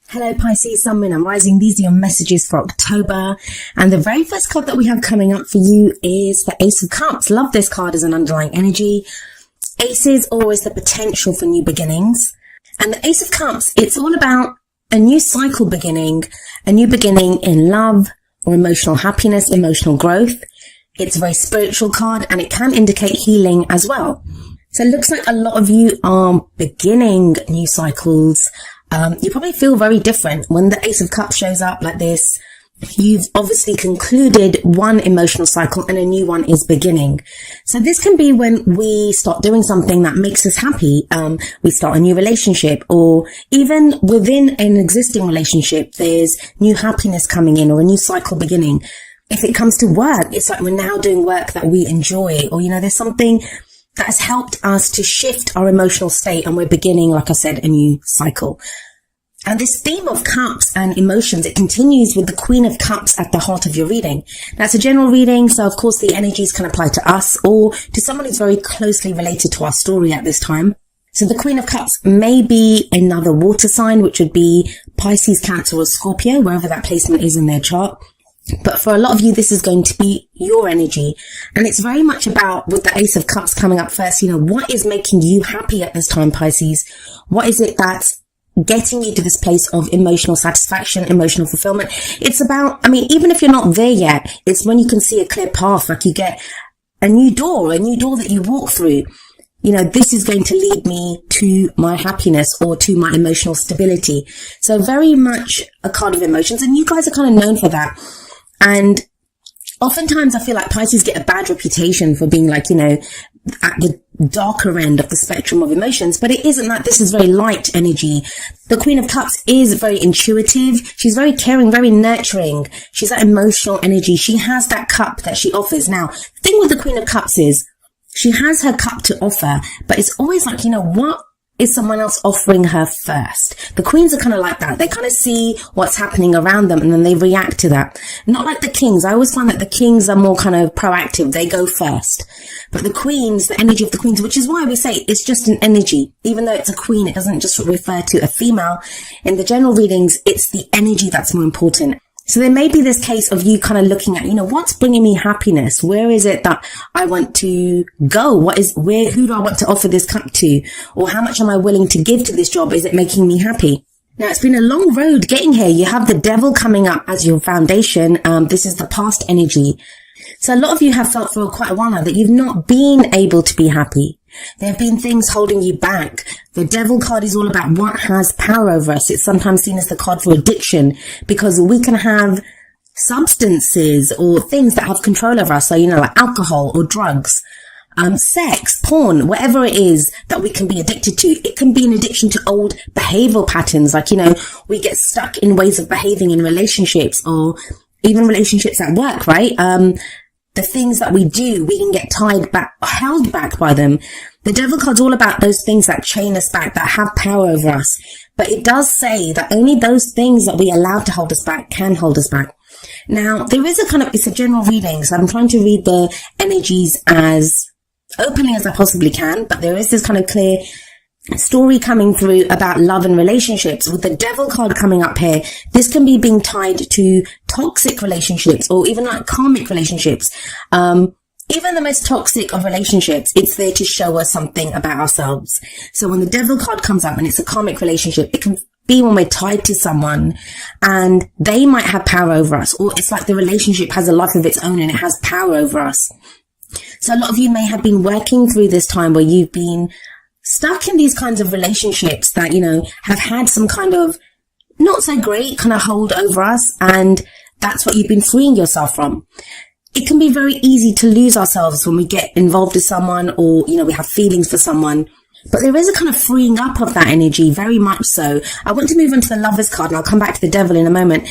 Hello Pisces, Sun, Moon and Rising. These are your messages for October. And the very first card that we have coming up for you is the Ace of Cups. Love this card as an underlying energy. Aces always the potential for new beginnings. And the Ace of Cups, it's all about a new cycle beginning, a new beginning in love or emotional happiness, emotional growth. It's a very spiritual card and it can indicate healing as well. So it looks like a lot of you are beginning new cycles. You probably feel very different when the Ace of Cups shows up like this. You've obviously concluded one emotional cycle and a new one is beginning. So this can be when we start doing something that makes us happy. We start a new relationship, or even within an existing relationship, there's new happiness coming in or a new cycle beginning. If it comes to work, it's like we're now doing work that we enjoy, or, there's something that has helped us to shift our emotional state and we're beginning, like I said, a new cycle. And this theme of cups and emotions, it continues with the Queen of Cups at the heart of your reading. That's a general reading, so of course the energies can apply to us or to someone who's very closely related to our story at this time. So the Queen of Cups may be another water sign, which would be Pisces, Cancer or Scorpio, wherever that placement is in their chart. But for a lot of you, this is going to be your energy. And it's very much about, with the Ace of Cups coming up first, what is making you happy at this time, Pisces? What is it that's getting you to this place of emotional satisfaction, emotional fulfillment? It's about, even if you're not there yet, it's when you can see a clear path, like you get a new door that you walk through. This is going to lead me to my happiness or to my emotional stability. So very much a card of emotions. And you guys are kind of known for that. And oftentimes I feel like Pisces get a bad reputation for being like, at the darker end of the spectrum of emotions, but it isn't that. This is very light energy. The Queen of Cups is very intuitive. She's very caring, very nurturing. She's that emotional energy. She has that cup that she offers. Now, the thing with the Queen of Cups is she has her cup to offer, but it's always like, what is someone else offering her first? The queens are kind of like that. They kind of see what's happening around them and then they react to that. Not like the kings. I always find that the kings are more kind of proactive. They go first. But the queens, the energy of the queens, which is why we say it's just an energy. Even though it's a queen, it doesn't just refer to a female. In the general readings, it's the energy that's more important. So there may be this case of you kind of looking at, what's bringing me happiness? Where is it that I want to go? Who do I want to offer this cup to? Or how much am I willing to give to this job? Is it making me happy? Now, it's been a long road getting here. You have the Devil coming up as your foundation. This is the past energy. So a lot of you have felt for quite a while now that you've not been able to be happy. There have been things holding you back. The Devil card is all about what has power over us. It's sometimes seen as the card for addiction because we can have substances or things that have control over us. So, like alcohol or drugs, sex, porn, whatever it is that we can be addicted to. It can be an addiction to old behavioral patterns. Like, we get stuck in ways of behaving in relationships or even relationships at work, right? The things that we do, we can get tied back, held back by them. The Devil card's all about those things that chain us back, that have power over us. But it does say that only those things that we allow to hold us back can hold us back. Now, there is it's a general reading, so I'm trying to read the energies as openly as I possibly can, but there is this kind of clear story coming through about love and relationships. With the Devil card coming up here, this can be being tied to toxic relationships or even like karmic relationships. Even the most toxic of relationships, it's there to show us something about ourselves. So when the Devil card comes up and it's a karmic relationship, it can be when we're tied to someone and they might have power over us, or it's like the relationship has a life of its own and it has power over us. So a lot of you may have been working through this time where you've been stuck in these kinds of relationships that, have had some kind of not so great kind of hold over us. And that's what you've been freeing yourself from. It can be very easy to lose ourselves when we get involved with someone or, we have feelings for someone. But there is a kind of freeing up of that energy, very much so. I want to move on to the Lovers card and I'll come back to the Devil in a moment.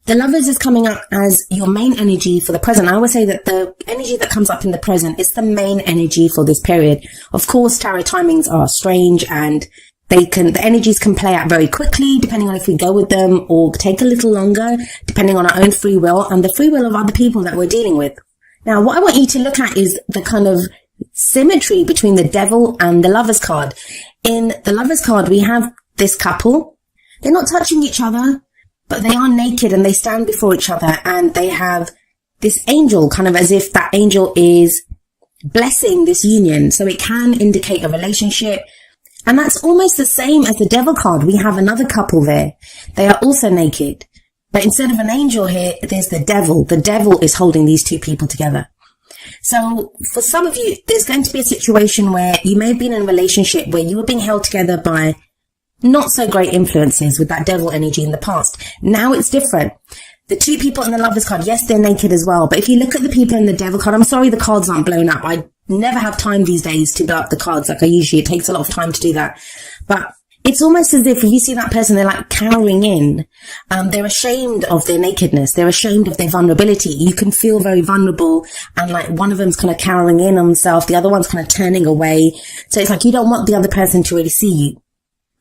The Lovers is coming up as your main energy for the present. I always say that the energy that comes up in the present is the main energy for this period. Of course, tarot timings are strange and the energies can play out very quickly depending on if we go with them, or take a little longer depending on our own free will and the free will of other people that we're dealing with. Now, what I want you to look at is the kind of symmetry between the Devil and the Lovers card. In the Lovers card, we have this couple. they're not touching each other, but they are naked and they stand before each other, and they have this angel, kind of as if that angel is blessing this union. So it can indicate a relationship. And that's almost the same as the devil card. We have another couple there. They are also naked. But instead of an angel here, there's the devil. The devil is holding these two people together. So for some of you, there's going to be a situation where you may have been in a relationship where you were being held together by not so great influences with that devil energy in the past. Now it's different. The two people in the Lovers card, yes, they're naked as well. But if you look at the people in the devil card, I'm sorry the cards aren't blown up. I never have time these days to blow up the cards like I usually. It takes a lot of time to do that. But it's almost as if you see that person, they're like cowering in. They're ashamed of their nakedness. They're ashamed of their vulnerability. You can feel very vulnerable, and like one of them's kind of cowering in on themselves. The other one's kind of turning away. So it's like you don't want the other person to really see you,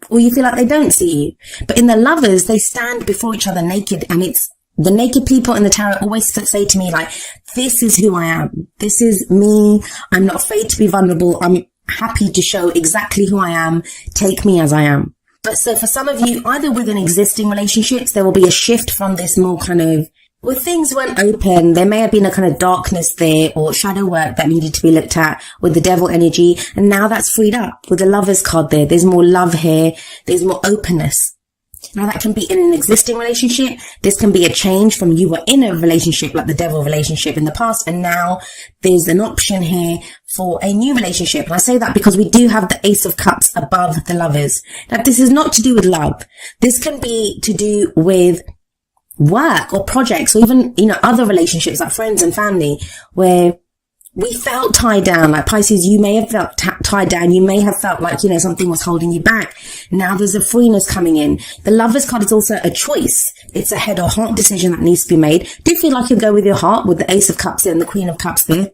or you feel like they don't see you. But in the Lovers, they stand before each other naked, and it's the naked people in the tarot always say to me, like, this is who I am. This is me. I'm not afraid to be vulnerable. I'm happy to show exactly who I am. Take me as I am. But so for some of you, either within existing relationships, there will be a shift from this more kind of, where things weren't open, there may have been a kind of darkness there or shadow work that needed to be looked at with the devil energy. And now that's freed up with the Lovers card there. There's more love here. There's more openness. Now that can be in an existing relationship. This can be a change from you were in a relationship like the devil relationship in the past, and now there's an option here for a new relationship. And I say that because we do have the Ace of Cups above the Lovers. Now this is not to do with love. This can be to do with work or projects, or even, other relationships like friends and family, where we felt tied down. Like Pisces, you may have felt tied down. You may have felt like, something was holding you back. Now there's a freeness coming in. The Lovers card is also a choice. It's a head or heart decision that needs to be made. Do feel like you go with your heart with the Ace of Cups there and the Queen of Cups there.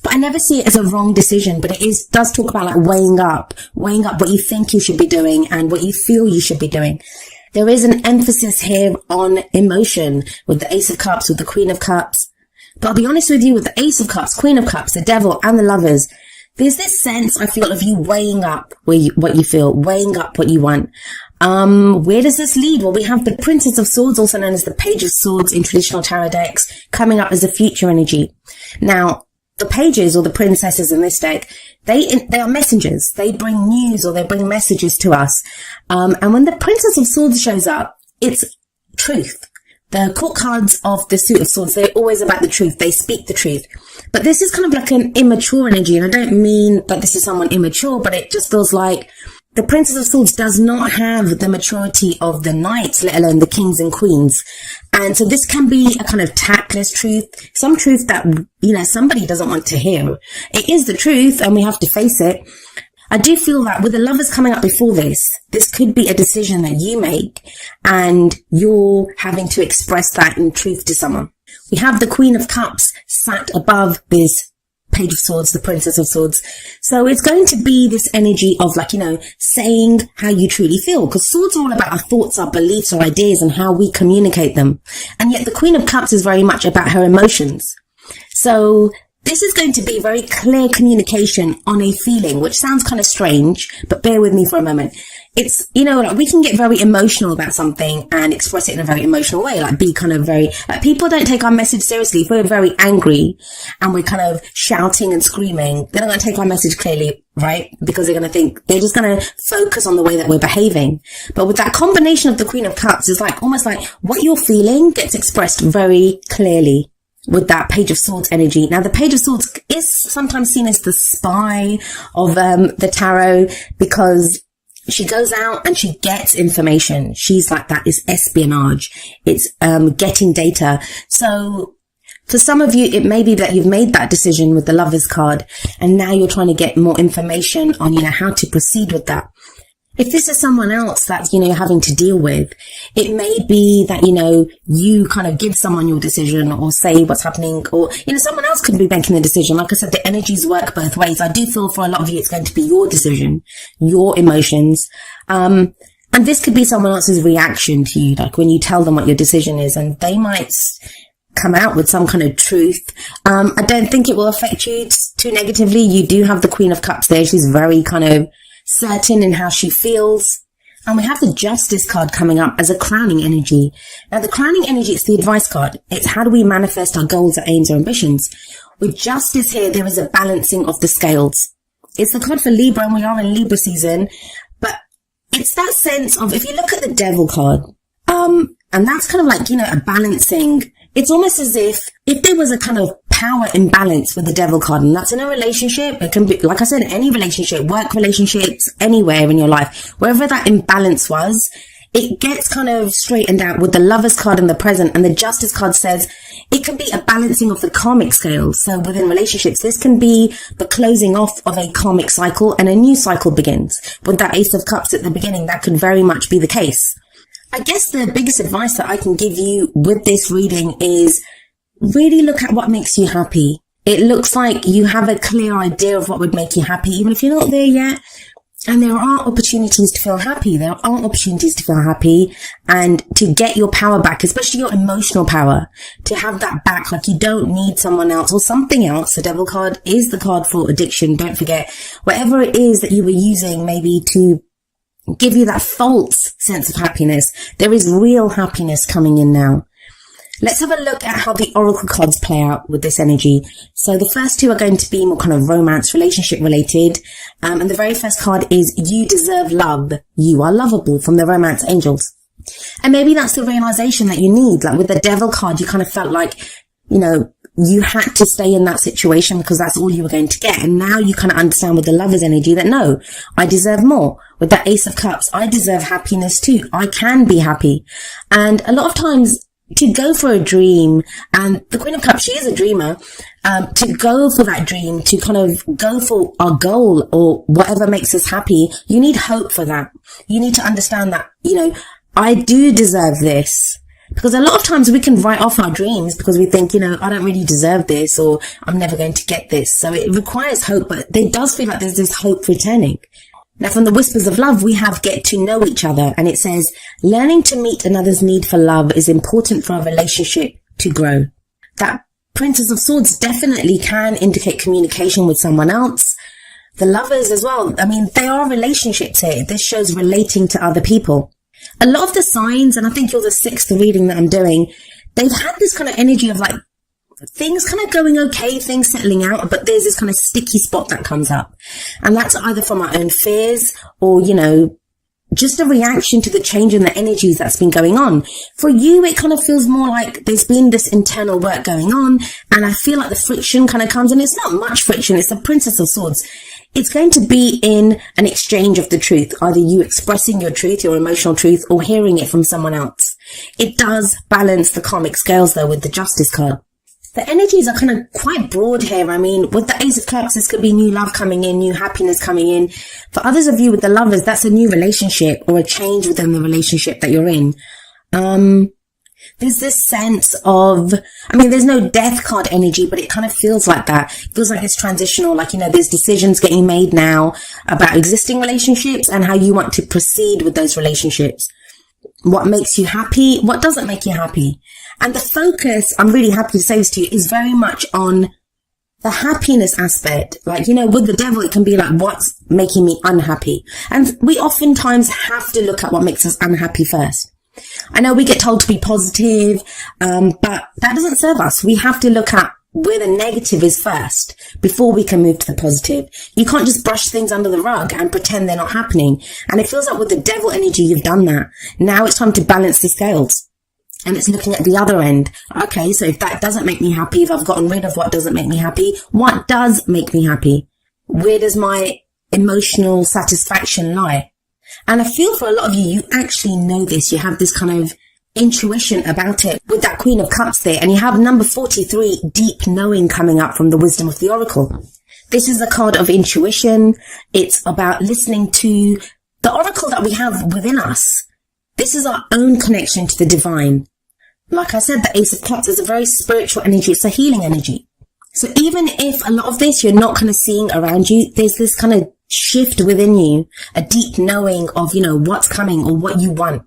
But I never see it as a wrong decision, but it does talk about like weighing up what you think you should be doing and what you feel you should be doing. There is an emphasis here on emotion with the Ace of Cups, with the Queen of Cups. But I'll be honest with you, with the Ace of Cups, Queen of Cups, the Devil, and the Lovers, there's this sense, I feel, of you weighing up what you feel, weighing up what you want. Where does this lead? Well, we have the Princess of Swords, also known as the Page of Swords in traditional tarot decks, coming up as a future energy. Now, the pages or the princesses in this deck, they are messengers. They bring news or they bring messages to us. And when the Princess of Swords shows up, it's truth. The court cards of the Suit of Swords, they're always about the truth. They speak the truth. But this is kind of like an immature energy. And I don't mean that this is someone immature, but it just feels like the Princess of Swords does not have the maturity of the knights, let alone the kings and queens. And so this can be a kind of tactless truth, some truth that, somebody doesn't want to hear. It is the truth and we have to face it. I do feel that with the Lovers coming up before this could be a decision that you make and you're having to express that in truth to someone. We have the Queen of Cups sat above this Page of Swords, the Princess of Swords. So it's going to be this energy of saying how you truly feel, because swords are all about our thoughts, our beliefs, our ideas and how we communicate them. And yet the Queen of Cups is very much about her emotions. So this is going to be very clear communication on a feeling, which sounds kind of strange, but bear with me for a moment. It's, we can get very emotional about something and express it in a very emotional way, be kind of very, people don't take our message seriously. If we're very angry and we're kind of shouting and screaming, they're not going to take our message clearly, right? Because they're going to think, they're just going to focus on the way that we're behaving. But with that combination of the Queen of Cups, it's almost like what you're feeling gets expressed very clearly with that Page of Swords energy. Now, the Page of Swords is sometimes seen as the spy of the tarot, because she goes out and she gets information. She's like that. It's espionage. It's getting data. So for some of you, it may be that you've made that decision with the Lovers card and now you're trying to get more information on, how to proceed with that. If this is someone else that's, having to deal with, it may be that, you kind of give someone your decision or say what's happening, or, someone else could be making the decision. Like I said, the energies work both ways. I do feel for a lot of you, it's going to be your decision, your emotions. And this could be someone else's reaction to you, like when you tell them what your decision is, and they might come out with some kind of truth. I don't think it will affect you too negatively. You do have the Queen of Cups there. She's very kind of certain in how she feels. And we have the Justice card coming up as a crowning energy. Now, the crowning energy, it's the advice card. It's how do we manifest our goals, our aims, our ambitions. With Justice here, there is a balancing of the scales. It's the card for Libra, and we are in Libra season. But it's that sense of, if you look at the Devil card, and that's kind of like, a balancing. It's almost as if there was a kind of power imbalance with the Devil card, and that's in a relationship. It can be, like I said, any relationship, work relationships, anywhere in your life, wherever that imbalance was, it gets kind of straightened out with the Lovers card in the present, and the Justice card says it can be a balancing of the karmic scales. So within relationships, this can be the closing off of a karmic cycle and a new cycle begins. With that Ace of Cups at the beginning, that could very much be the case. I guess the biggest advice that I can give you with this reading is really look at what makes you happy. It looks like you have a clear idea of what would make you happy, even if you're not there yet. And there are opportunities to feel happy. There are opportunities to feel happy and to get your power back, especially your emotional power, to have that back. Like, you don't need someone else or something else. The Devil card is the card for addiction. Don't forget, whatever it is that you were using maybe to give you that false sense of happiness, there is real happiness coming in now. Let's have a look at how the oracle cards play out with this energy. So the first two are going to be more kind of romance, relationship related. And the very first card is You Deserve Love. You are lovable, from the Romance Angels. And maybe that's the realization that you need. Like with the Devil card, you kind of felt like, you had to stay in that situation because that's all you were going to get. And now you kind of understand with the Lover's energy that no, I deserve more. With that Ace of Cups, I deserve happiness too. I can be happy. And a lot of times, to go for a dream, and the Queen of Cups, she is a dreamer, to go for that dream, to kind of go for our goal or whatever makes us happy, you need hope for that. You need to understand that, I do deserve this. Because a lot of times we can write off our dreams because we think, I don't really deserve this, or I'm never going to get this. So it requires hope, but it does feel like there's this hope returning. Now, from the Whispers of Love, we have Get to Know Each Other, and it says, learning to meet another's need for love is important for our relationship to grow. That Princess of Swords definitely can indicate communication with someone else. The Lovers as well. I mean, they are relationships here. This shows relating to other people. A lot of the signs, and I think you're the sixth reading that I'm doing, they've had this kind of energy of like things kind of going okay, things settling out, but there's this kind of sticky spot that comes up. And that's either from our own fears or, just a reaction to the change in the energies that's been going on. For you, it kind of feels more like there's been this internal work going on, and I feel like the friction kind of comes, and it's not much friction. It's the Princess of Swords. It's going to be in an exchange of the truth, either you expressing your truth, your emotional truth, or hearing it from someone else. It does balance the karmic scales, though, with the Justice card. The energies are kind of quite broad here. I mean, with the Ace of Cups, this could be new love coming in, new happiness coming in. For others of you with the Lovers, that's a new relationship or a change within the relationship that you're in. There's this sense of, there's no death card energy, but it kind of feels like that. It feels like it's transitional, like, there's decisions getting made now about existing relationships and how you want to proceed with those relationships. What makes you happy? What doesn't make you happy? And the focus, I'm really happy to say this to you, is very much on the happiness aspect. Like, with the Devil, it can be like, what's making me unhappy? And we oftentimes have to look at what makes us unhappy first. I know we get told to be positive, but that doesn't serve us. We have to look at where the negative is first before we can move to the positive. You can't just brush things under the rug and pretend they're not happening. And it feels like with the Devil energy, you've done that. Now it's time to balance the scales. And it's looking at the other end. Okay, so if that doesn't make me happy, if I've gotten rid of what doesn't make me happy, what does make me happy? Where does my emotional satisfaction lie? And I feel for a lot of you, you actually know this. You have this kind of intuition about it with that Queen of Cups there. And you have number 43, deep knowing, coming up from the Wisdom of the Oracle. This is a card of intuition. It's about listening to the oracle that we have within us. This is our own connection to the divine. Like I said, the Ace of Cups is a very spiritual energy. It's a healing energy. So even if a lot of this you're not kind of seeing around you, there's this kind of shift within you, a deep knowing of, what's coming or what you want.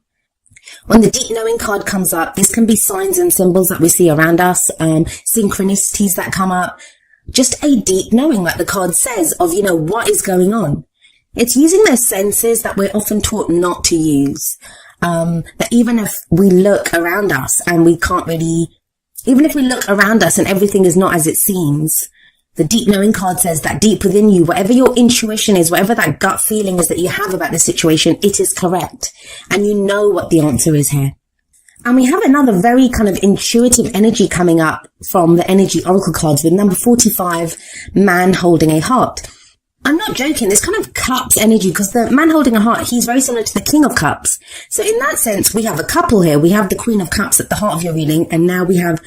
When the deep knowing card comes up, this can be signs and symbols that we see around us, synchronicities that come up, just a deep knowing, like the card says, of, what is going on. It's using those senses that we're often taught not to use. That even if we look around us and we can't really, even if we look around us and everything is not as it seems, the deep knowing card says that deep within you, whatever your intuition is, whatever that gut feeling is that you have about the situation, it is correct. And you know what the answer is here. And we have another very kind of intuitive energy coming up from the energy oracle cards with number 45, man holding a heart. I'm not joking, this kind of cups energy, because the man holding a heart, he's very similar to the king of cups. So in that sense, we have a couple here. We have the queen of cups at the heart of your reading, and now we have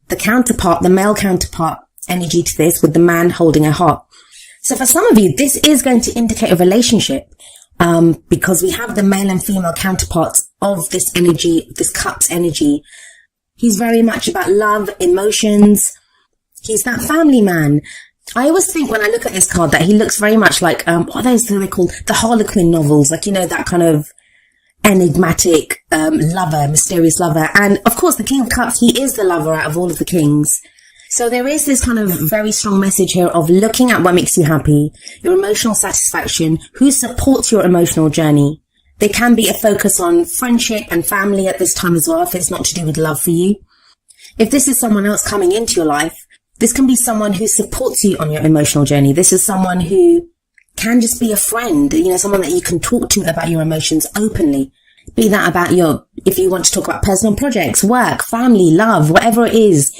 the counterpart, the male counterpart energy to this with the man holding a heart. So for some of you, this is going to indicate a relationship, because we have the male and female counterparts of this energy, this cups energy. He's very much about love, emotions. He's that family man. I always think when I look at this card that he looks very much like, what are those they're called? The Harlequin novels. Like, you know, that kind of enigmatic, lover, mysterious lover. And of course, the King of Cups, he is the lover out of all of the kings. So there is this kind of very strong message here of looking at what makes you happy, your emotional satisfaction, who supports your emotional journey. There can be a focus on friendship and family at this time as well, if it's not to do with love for you. If this is someone else coming into your life, this can be someone who supports you on your emotional journey. This is someone who can just be a friend, you know, someone that you can talk to about your emotions openly. Be that about if you want to talk about personal projects, work, family, love, whatever it is.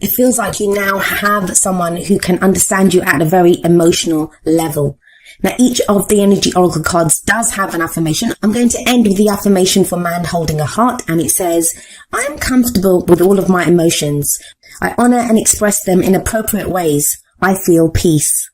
It feels like you now have someone who can understand you at a very emotional level. Now, each of the energy oracle cards does have an affirmation. I'm going to end with the affirmation for man holding a heart, and it says, I am comfortable with all of my emotions. I honor and express them in appropriate ways. I feel peace.